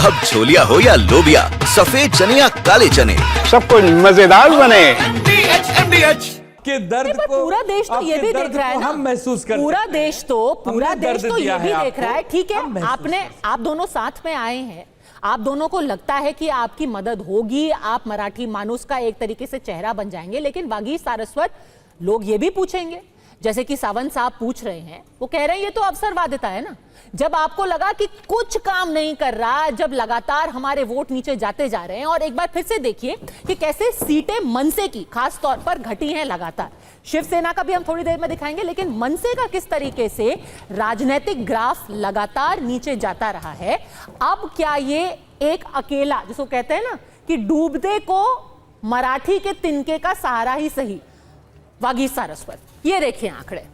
अब छोलिया हो या लोबिया, सफेद चने या काले चने, सब कुछ मजेदार बने। के दर्द को पूरा देश तो ये भी देख रहा है ना, हम महसूस करते पूरा देश तो ये भी देख रहा है। ठीक है, आप दोनों साथ में आए हैं, आप दोनों को लगता है कि आपकी मदद होगी, आप मराठी मानुस का एक तरीके से चेहरा बन जाएंगे, लेकिन वागीश सारस्वत लोग ये भी पूछेंगे, जैसे कि सावंत साहब पूछ रहे हैं, वो कह रहे हैं ये तो अवसरवादिता है ना। जब आपको लगा कि कुछ काम नहीं कर रहा, जब लगातार हमारे वोट नीचे जाते जा रहे हैं, और एक बार फिर से देखिए कि कैसे सीटें मनसे की खास तौर पर घटी हैं लगातार। शिवसेना का भी हम थोड़ी देर में दिखाएंगे, लेकिन मनसे का किस तरीके से राजनीतिक ग्राफ लगातार नीचे जाता रहा है। अब क्या ये एक अकेला, जिसको कहते हैं ना कि डूबते को मराठी के तिनके का सहारा ही सही, वागीश सारस्वत, ये देखिए आंकड़े,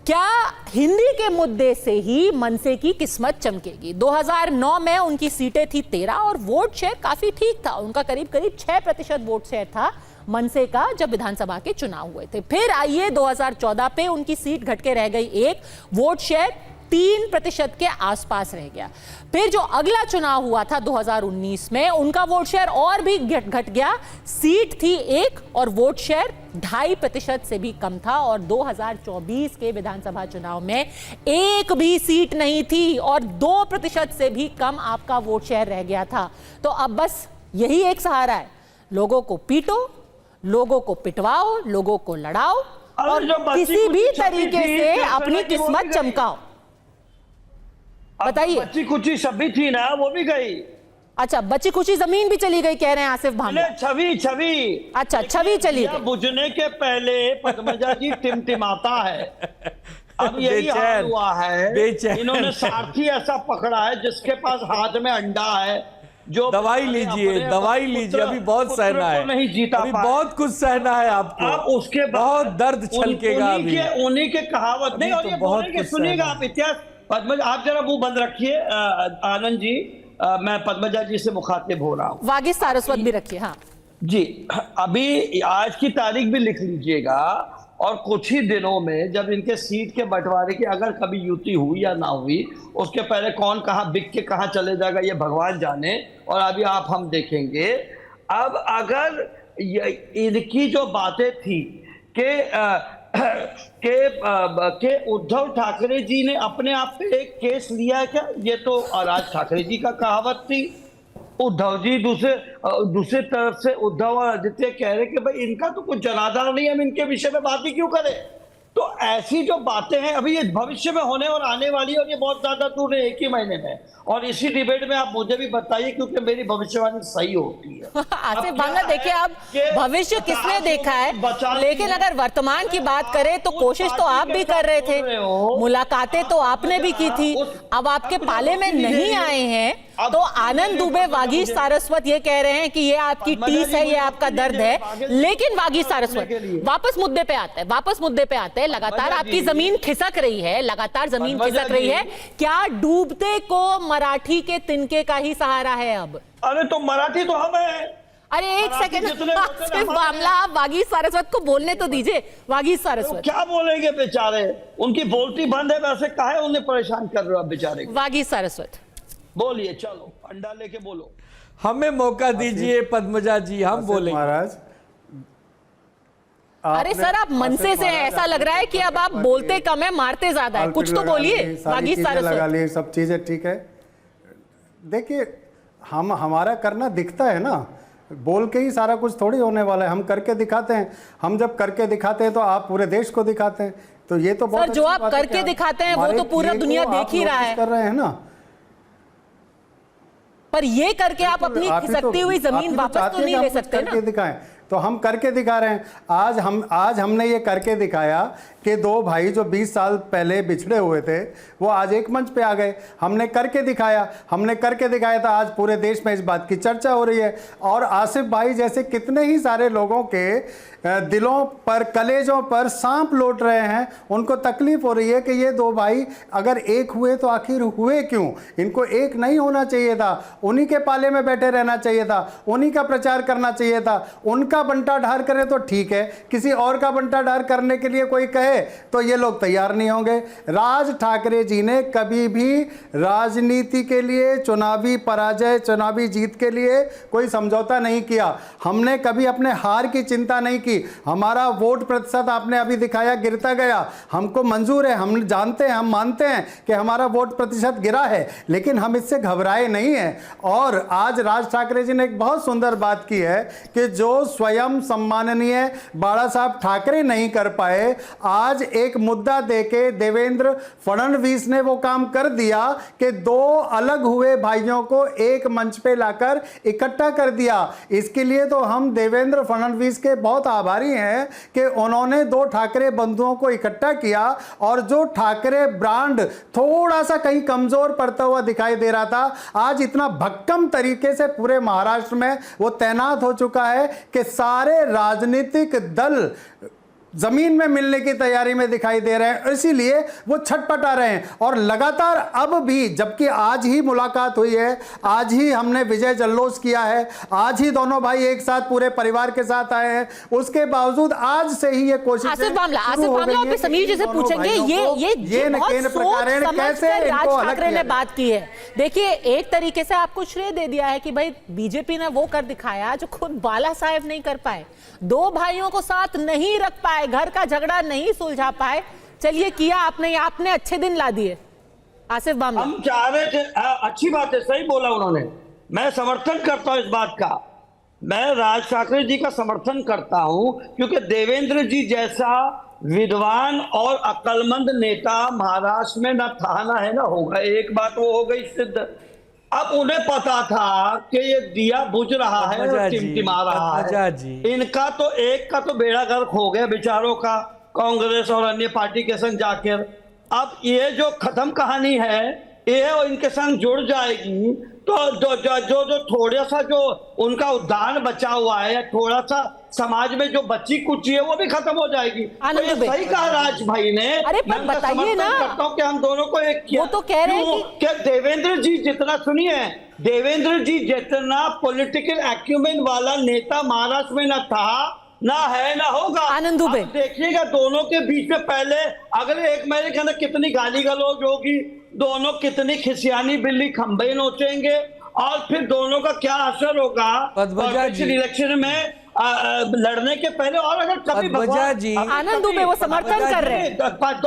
क्या हिंदी के मुद्दे से ही मनसे की किस्मत चमकेगी। 2009 में उनकी सीटें थी 13 और वोट शेयर काफी ठीक था, उनका करीब 6% वोट शेयर था मनसे का जब विधानसभा के चुनाव हुए थे। फिर आइए 2014 पे उनकी सीट घट के रह गई 1, वोट शेयर 3% के आसपास रह गया। फिर जो अगला चुनाव हुआ था 2019 में, उनका वोट शेयर और भी घट गया, सीट थी 1 और वोट शेयर 2.5% से भी कम था। और 2024 के विधानसभा चुनाव में एक भी सीट नहीं थी और 2% से भी कम आपका वोट शेयर रह गया था। तो अब बस यही एक सहारा है, लोगों को पीटो, लोगों को पिटवाओ, लोगों को लड़ाओ और किसी भी तरीके से अपनी किस्मत चमकाओ। बताइए। बच्ची कुची छवि थी ना, वो भी गई। अच्छा, बच्ची कुची जमीन भी चली गई कह रहे हैं आसिफ भामरे। छवि अच्छा, छवि चली गई। बुझने के पहले पद्मजा जी टिमटिमाता है। अब यही हाल हुआ है, इन्होंने सारथी ऐसा पकड़ा है जिसके पास हाथ में अंडा है, जो दवाई लीजिए, दवाई लीजिए, अभी बहुत सहना है, नहीं जीता, अभी बहुत कुछ सहना है आपको। आप उसके बहुत दर्द छलकेगा अभी। उन्हीं के कहावत नहीं, और ये बोलेंगे, सुनिएगा आप इतिहास। पद्मजा, आप जरा मुंह बंद रखिए। आनंद जी, मैं पद्मजा जी से मुखातिब हो रहा हूँ। वागीश सारस्वत भी रखिए। हाँ जी, अभी आज की तारीख भी लिख लीजिएगा, और कुछ ही दिनों में जब इनके सीट के बंटवारे की अगर कभी युति हुई या ना हुई, उसके पहले कौन कहाँ बिक के कहाँ चले जाएगा ये भगवान जाने, और अभी आप हम देखेंगे। अब अगर इनकी जो बातें थी के उद्धव ठाकरे जी ने अपने आप पे एक केस लिया है क्या, ये तो राज ठाकरे जी का कहावत थी। उद्धव जी दूसरे तरफ से उद्धव और आदित्य कह रहे कि भाई इनका तो कुछ जनाधार नहीं, हम इनके विषय में बात ही क्यों करें। तो ऐसी जो बातें हैं अभी ये भविष्य में होने और आने वाली है, और ये बहुत ज्यादा दूर है, 1 ही महीने में। और इसी डिबेट में आप मुझे भी बताइए, क्योंकि मेरी भविष्यवाणी सही होती है। आसिफ भांगा, देखिए आप भविष्य किसने देखा है, लेकिन अगर वर्तमान की बात करें तो कोशिश तो आप भी कर रहे थे, मुलाकातें तो आपने भी की थी। अब आपके पाले में नहीं आए हैं तो आनंद दुबे, वागीश सारस्वत ये कह रहे हैं कि ये आपकी टीस है, ये आपका दर्द है। लेकिन वागीश सारस्वत, वापस मुद्दे पे आते हैं, लगातार आपकी जमीन खिसक रही है, लगातार जमीन खिसक रही है। क्या डूबते को मराठी के तिनके का ही सहारा है अब? अरे तो मराठी तो हम है। अरे एक सेकंड, मामला आप वागीश सारस्वत को बोलने तो दीजिए। वागीश सारस्वत क्या बोलेंगे बेचारे, उनकी बोलती बंद है, वैसे काहे उन्हें परेशान कर रहे हो बेचारे। वागीश सारस्वत बोलिए, चलो अंडा लेके बोलो। हमें मौका दीजिए पद्मजा जी, हम बोलेंगे। महाराज, अरे सर, आप मनसे से ऐसा लग रहा है कि अब आप बोलते कम है, मारते ज्यादा है, कुछ तो बोलिए। वागीश सारस्वत लगा लिए, सब चीजें ठीक है। देखिए, हमारा करना दिखता है ना, बोल के ही सारा कुछ थोड़ी होने वाला है, हम करके दिखाते हैं। हम जब करके दिखाते हैं तो आप पूरे देश को दिखाते हैं, तो ये तो बहुत सर, जो आप करके दिखाते हैं वो तो पूरा दुनिया देख ही रहा है, कर रहे हैं ना। पर ये करके आप अपनी खिसकती हुई जमीन वापस तो नहीं ले सकते ना। दिखाएं तो हम करके दिखा रहे हैं। आज हमने ये करके दिखाया कि 2 भाई जो 20 साल पहले बिछड़े हुए थे वो आज एक मंच पे आ गए। हमने करके दिखाया था। आज पूरे देश में इस बात की चर्चा हो रही है। और आसिफ भाई जैसे कितने ही सारे लोगों के दिलों पर, कलेजों पर सांप लौट रहे हैं, उनको तकलीफ हो रही है कि ये 2 भाई अगर एक हुए तो आखिर हुए क्यों। इनको एक नहीं होना चाहिए था, उन्हीं के पाले में बैठे रहना चाहिए था, उन्हीं का प्रचार करना चाहिए था। उनका बंटा ढार करे तो ठीक है, किसी और का बंटा ढार करने के लिए कोई कहे होंगे तो ये लोग तैयार नहीं होंगे। राज ठाकरे जी ने कभी भी राजनीति के लिए, चुनावी पराजय, चुनावी जीत के लिए कोई समझौता नहीं किया। हमने कभी अपने हार की चिंता नहीं की। हमारा वोट प्रतिशत आपने अभी दिखाया गिरता गया, हमको मंजूर है, हम जानते हैं, हम मानते हैं कि हमारा वोट प्रतिशत गिरा है, लेकिन हम इससे घबराए नहीं हैं। और आज राज ठाकरे जी ने एक बहुत सुंदर बात की है कि जो स्वयं सम्माननीय बाला साहब ठाकरे नहीं कर पाए, आज एक मुद्दा देके देवेंद्र फडणवीस ने वो काम कर दिया कि दो अलग हुए भाइयों को एक मंच पे लाकर इकट्ठा कर दिया। इसके लिए तो हम देवेंद्र फडणवीस के बहुत आभारी हैं कि उन्होंने दो ठाकरे बंधुओं को इकट्ठा किया। और जो ठाकरे ब्रांड थोड़ा सा कहीं कमजोर पड़ता हुआ दिखाई दे रहा था, आज इतना भक्कम तरीके से पूरे महाराष्ट्र में वो तैनात हो चुका है कि सारे राजनीतिक दल जमीन में मिलने की तैयारी में दिखाई दे रहे हैं। इसीलिए वो छटपटा रहे हैं और लगातार अब भी, जबकि आज ही मुलाकात हुई है, आज ही हमने विजय जल्लोष किया है, आज ही दोनों भाई एक साथ पूरे परिवार के साथ आए हैं, उसके बावजूद आज से ही ये कोशिश आसिफ मामला आप समीर जी से पूछेंगे ये बहुत सोच समझ कर राज ठाकरे ने बात की है। देखिए, एक तरीके से आपको श्रेय दे दिया है कि भाई बीजेपी ने वो कर दिखाया जो खुद बाला साहेब नहीं कर पाए, दो भाइयों को साथ नहीं रख पाए, घर का झगड़ा नहीं सुलझा पाए। चलिए, किया आपने, आपने अच्छे दिन ला दिए। आसिफ मामला हम चाह रहे थे, अच्छी बात है, सही बोला उन्होंने, मैं समर्थन करता हूं इस बात का। मैं राज ठाकरे जी का समर्थन करता हूं क्योंकि देवेंद्र जी जैसा विद्वान और अक्लमंद नेता महाराष्ट्र में न था, ना है, ना होगा। एक बात वो हो गई सिद्ध। अब उन्हें पता था कि ये दिया बुझ रहा है और टिमटिमा रहा है। इनका तो एक का तो बेड़ा गर्क हो गया बेचारों का, कांग्रेस और अन्य पार्टी के संग जाकर। अब ये जो खत्म कहानी है ये इनके संग जुड़ जाएगी तो जो थोड़ा सा जो उनका उद्यान बचा हुआ है या थोड़ा सा समाज में जो बची कुची है वो भी खत्म हो जाएगी। तो ये सही कहा राज भाई ने। अरे पर बताइए ना, करता हूं कि हम दोनों को एक किया। वो तो कह रहे हैं कि देवेंद्र जी जितना, सुनिए, देवेंद्र जी जितना पॉलिटिकल एक्यूमेन वाला नेता महाराष्ट्र में न था, ना है, ना होगा। आनंद दुबे देखिएगा दोनों के बीच में पहले अगले एक महीने के अंदर कितनी गाली गलौज होगी, दोनों कितनी खिसियानी बिल्ली खंबे नोचेंगे और फिर दोनों का क्या असर होगा इलेक्शन में लड़ने के पहले। और अगर कभी जी आनंद दुबे वो समर्थन कर रहे हैं,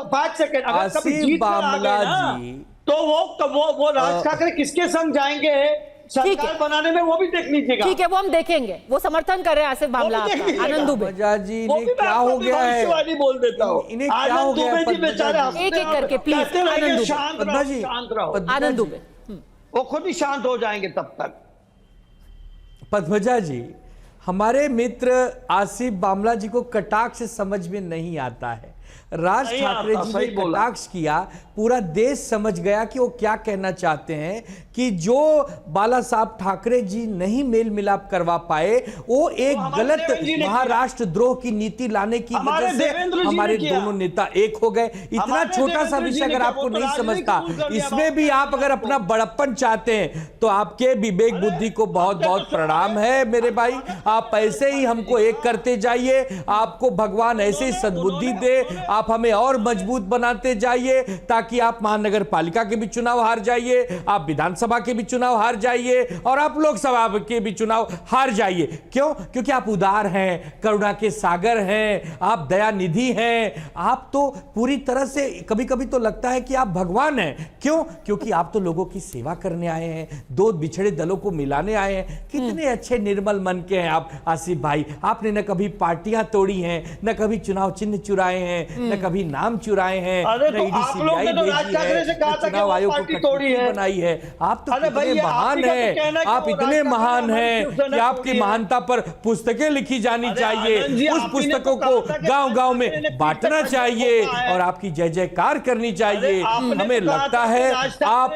5 सेकंड, अगर कभी जीत कर आ गए ना तो वो राज ठाकरे किसके संग जाएंगे सरकार बनाने में, वो भी देख लीजिएगा। ठीक है, वो हम देखेंगे। वो समर्थन कर रहे हैं आसिफ मामला। आनंद दुबे जी ने क्या हो गया है, बोल देता हूँ, इन्हें क्या हो गया है, एक एक करके प्लीज। आनंद दुबे वो खुद ही शांत हो जाएंगे तब तक। पद्मजा जी, हमारे मित्र आसिफ बामला जी को कटाक्ष समझ में नहीं आता है। राज ठाकरे जी ने कटाक्ष किया, पूरा देश समझ गया कि वो क्या कहना चाहते हैं कि जो बाला साहब ठाकरे जी नहीं मेल मिलाप करवा पाए, वो एक गलत महाराष्ट्र द्रोह की नीति लाने की वजह से हमारे दोनों नेता एक हो गए। इतना छोटा सा विषय अगर आपको नहीं समझता, इसमें भी आप अगर अपना बड़प्पन चाहते हैं तो आपके विवेक बुद्धि को बहुत बहुत प्रणाम है मेरे भाई। आप ऐसे ही हमको एक करते जाइए, आपको भगवान ऐसे ही सद्बुद्धि दे, आप हमें और मजबूत बनाते जाइए ताकि आप महानगर पालिका के भी चुनाव हार जाइए, आप विधानसभा के भी चुनाव हार जाइए और आप लोकसभा के भी चुनाव हार जाइए। क्यों? क्योंकि आप उदार हैं, करुणा के सागर हैं, आप दया निधि हैं, आप तो पूरी तरह से कभी कभी तो लगता है कि आप भगवान हैं। क्यों? क्योंकि आप तो लोगों की सेवा करने आए हैं, दो बिछड़े दलों को मिलाने आए हैं। कितने अच्छे निर्मल मन के हैं आप आसिफ भाई। आपने न कभी पार्टियां तोड़ी हैं, न कभी चुनाव चिन्ह चुराए हैं, न कभी नाम चुराए हैं, चुनाव आयोग को कठपुतली बनाई है। आप तो कितने महान हैं, आप इतने महान हैं कि आपकी महानता पर पुस्तकें लिखी जानी चाहिए, उस पुस्तकों को गांव गांव में बांटना चाहिए और आपकी जय जयकार करनी चाहिए। हमें लगता है आप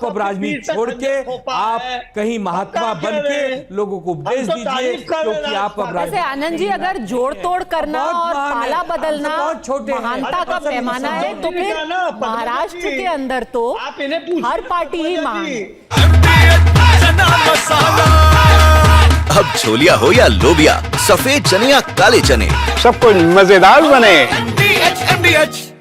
अब राजनीति छोड़ के आप कहीं महात्मा बन के लोगों को उपदेश दीजिए, क्योंकि आप अब आनंद जी अगर जोड़ तोड़ करना और पाला बदलना महानता का पैमाना है तो फिर महाराष्ट्र के अंदर तो हर पार्टी ही महान है। अब छोलिया हो या लोबिया, सफेद चने या काले चने, सब कुछ मजेदार बने। MDH